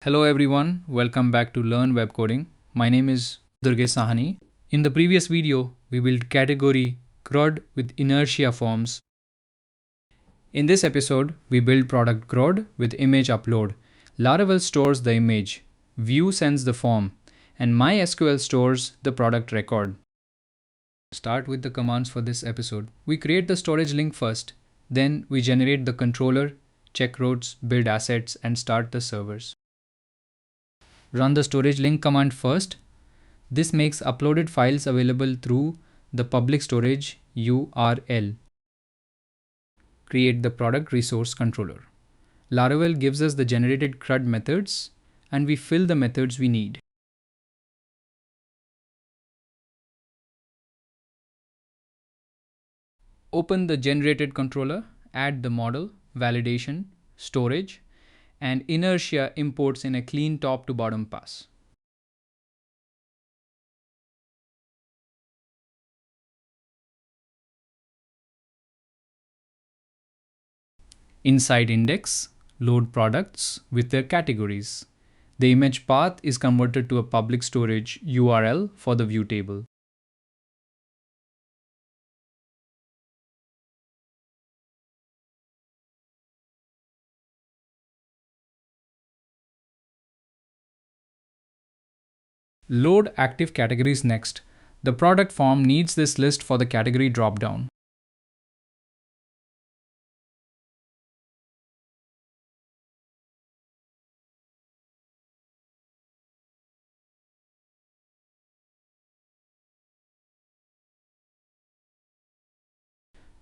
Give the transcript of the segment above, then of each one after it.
Hello everyone, welcome back to Learn Web Coding. My name is Durgesh Sahani. In the previous video, we built category Crud with inertia forms. In this episode, we build product Crud with image upload. Laravel stores the image, Vue sends the form, and MySQL stores the product record. Start with the commands for this episode. We create the storage link first, then we generate the controller, check routes, build assets, and start the servers. Run the storage link command first. This makes uploaded files available through the public storage URL. Create the product resource controller. Laravel gives us the generated CRUD methods and we fill the methods we need. Open the generated controller, add the model, validation, storage, and inertia imports in a clean top to bottom pass. Inside index, load products with their categories. The image path is converted to a public storage URL for the view table. Load active categories next. The product form needs this list for the category dropdown.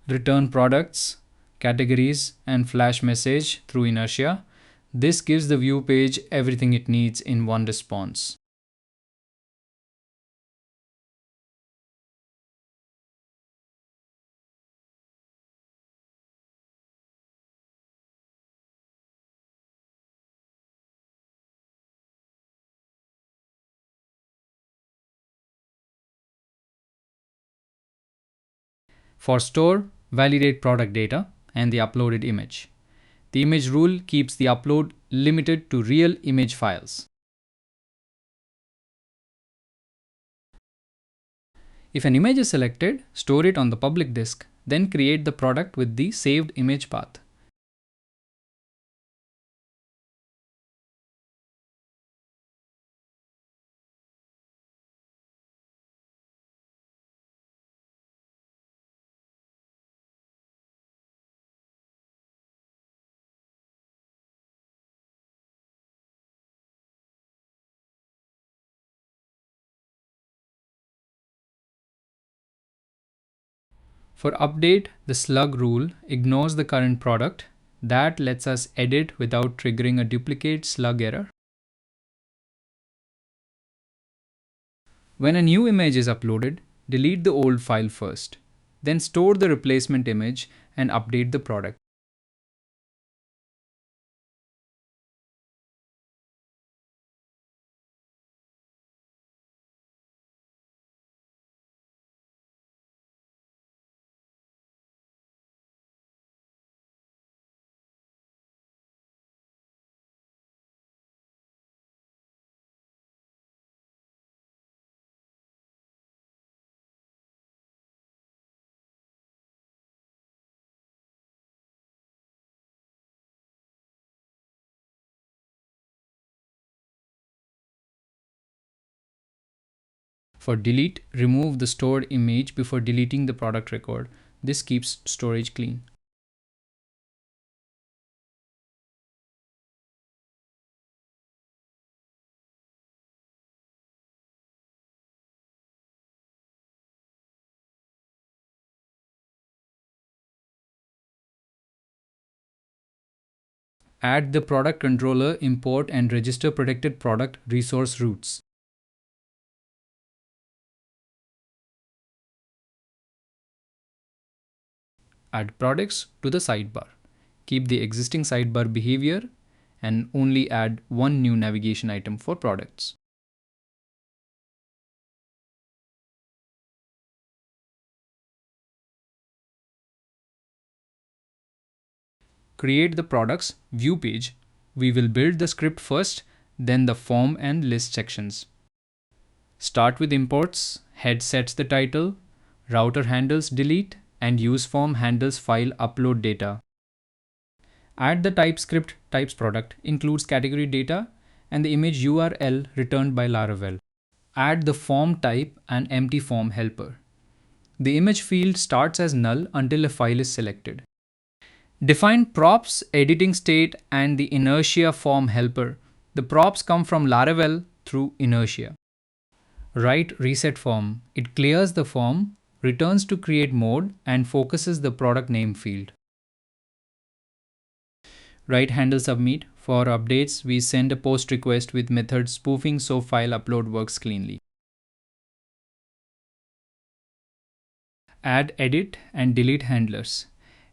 Return products, categories, and flash message through inertia. This gives the view page everything it needs in one response. For store, validate product data and the uploaded image. The image rule keeps the upload limited to real image files. If an image is selected, store it on the public disk, then create the product with the saved image path. For update, the slug rule ignores the current product. That lets us edit without triggering a duplicate slug error. When a new image is uploaded, delete the old file first. Then store the replacement image and update the product. For delete, remove the stored image before deleting the product record. This keeps storage clean. Add the product controller import and register protected product resource routes. Add products to the sidebar. Keep the existing sidebar behavior and only add one new navigation item for products. Create the products view page. We will build the script first, then the form and list sections. Start with imports, head sets the title, router handles delete, and useForm handles file upload data. Add the TypeScript types product includes category data and the image URL returned by Laravel. Add the form type and empty form helper. The image field starts as null until a file is selected. Define props, editing state, and the inertia form helper. The props come from Laravel through inertia. Write reset form. It clears the form, returns to create mode, and focuses the product name field. Write handle submit. For updates, we send a post request with method spoofing so file upload works cleanly. Add edit and delete handlers.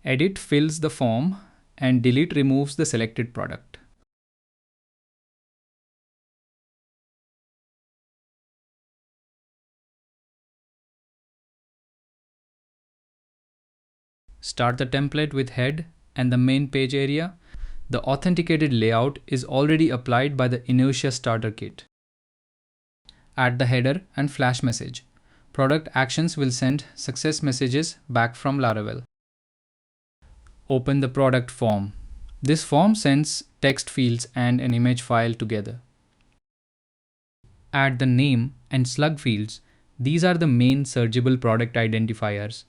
Edit fills the form and delete removes the selected product. Start the template with head and the main page area. The authenticated layout is already applied by the Inertia starter kit. Add the header and flash message. Product actions will send success messages back from Laravel. Open the product form. This form sends text fields and an image file together. Add the name and slug fields. These are the main searchable product identifiers.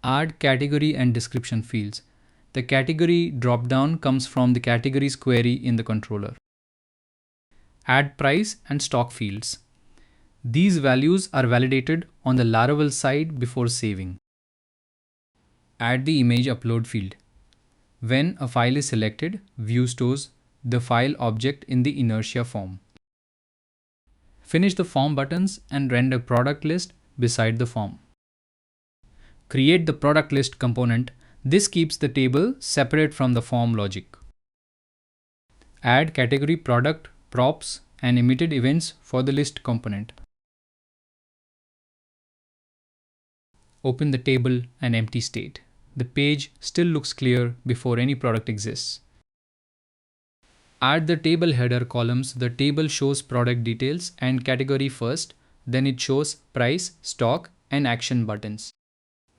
Add category and description fields. The category dropdown comes from the categories query in the controller. Add price and stock fields. These values are validated on the Laravel side before saving. Add the image upload field. When a file is selected, Vue stores the file object in the inertia form. Finish the form buttons and render product list beside the form. Create the product list component. This keeps the table separate from the form logic. Add category product, props, and emitted events for the list component. Open the table and empty state. The page still looks clear before any product exists. Add the table header columns. The table shows product details and category first, then it shows price, stock, and action buttons.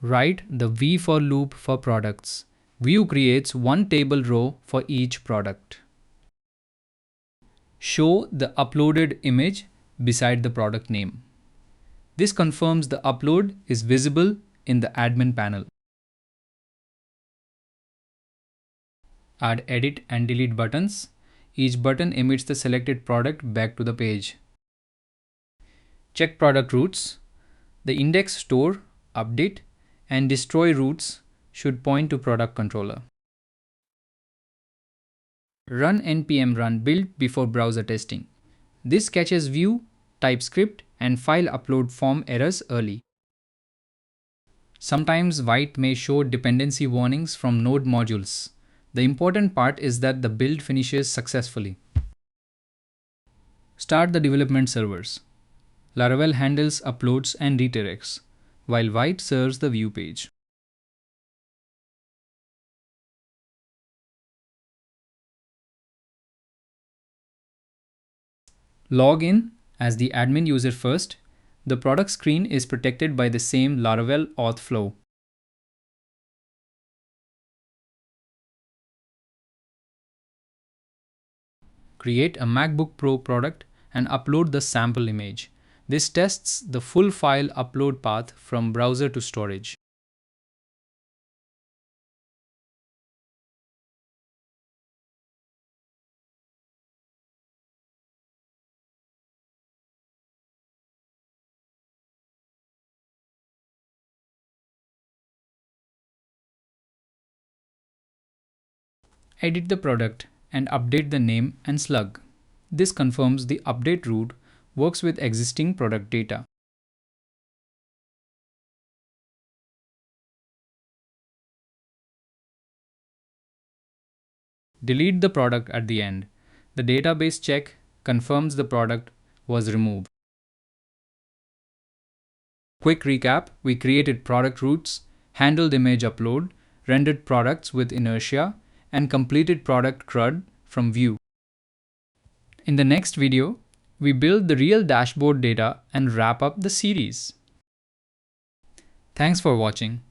Write the V for loop for products. Vue creates one table row for each product. Show the uploaded image beside the product name. This confirms the upload is visible in the admin panel. Add edit and delete buttons. Each button emits the selected product back to the page. Check product routes. The index, store, update, and destroy routes should point to product controller. Run npm run build before browser testing. This catches Vue, TypeScript, and file upload form errors early. Sometimes Vite may show dependency warnings from node modules. The important part is that the build finishes successfully. Start the development servers. Laravel handles uploads and redirects, while Vite serves the Vue page. Log in as the admin user first. The product screen is protected by the same Laravel auth flow. Create a MacBook Pro product and upload the sample image. This tests the full file upload path from browser to storage. Edit the product and update the name and slug. This confirms the update route works with existing product data. Delete the product at the end. The database check confirms the product was removed. Quick recap: we created product routes, handled image upload, rendered products with inertia, and completed product Crud from Vue. In the next video, we build the real dashboard data and wrap up the series. Thanks for watching.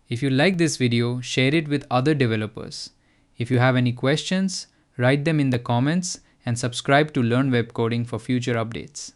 If you like this video, share it with other developers. If you have any questions, write them in the comments and subscribe to Learn Web Coding for future updates.